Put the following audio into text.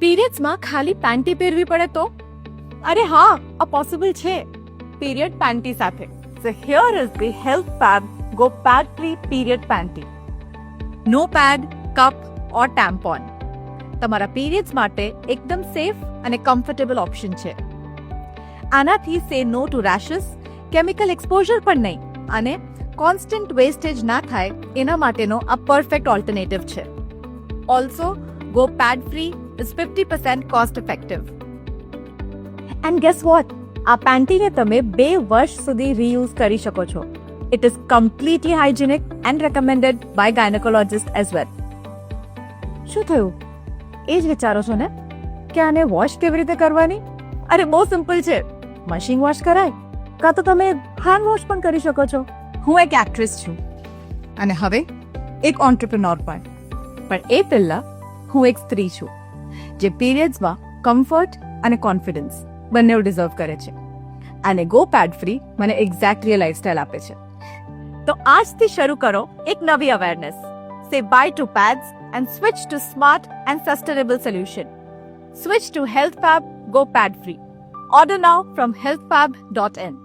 પીરિયડ્સમાં ખાલી પેન્ટી પહેરવી પડે તો? અરે હા, આ પોસિબલ છે પીરિયડ પેન્ટી સાથે. So here is the health pad go pad free period panty. No pad, cup or tampon. તમારા પીરિયડ્સ માટે એકદમ સેફ અને કમ્ફર્ટેબલ ઓપ્શન છે. આનાથી સે no to rashes, chemical exposure પણ નહીં, અને કોન્સ્ટન્ટ વેસ્ટેજ ના થાય એના માટેનો આ પરફેક્ટ ઓલ્ટરનેટિવ છે. Also go pad free is 50% cost effective. And guess what, આ પેન્ટીને તમે 2 વર્ષ સુધી રીયુઝ કરી શકો છો. It is completely hygienic and recommended by gynaecologist as well. શું થયું? એ જ વિચારો છો ને કે આને વોશ કેવી રીતે કરવાની? અરે બહુ સિમ્પલ છે. મશીન વોશ કરાય, કાં તો તમે હેન્ડ વોશ પણ કરી શકો છો. હું એક એક્ટ્રેસ છું અને હવે એક ઓન્ટરપ્રિનોર પણ. પણ એ પહેલા હું એક સ્ત્રી છું જે પીરિયડ્સમાં કમ્ફર્ટ અને કોન્ફિડન્સ બંને ડિઝર્વ કરે છે. અને ગો પેડ ફ્રી મને એક્ઝેક્ટલી લાઈફસ્ટાઈલ આપે છે. તો આજથી શરૂ કરો એક નવી awareness. Say bye to pads and switch to smart and sustainable solution. Switch to HealthFab, go pad free. Order now from healthfab.in.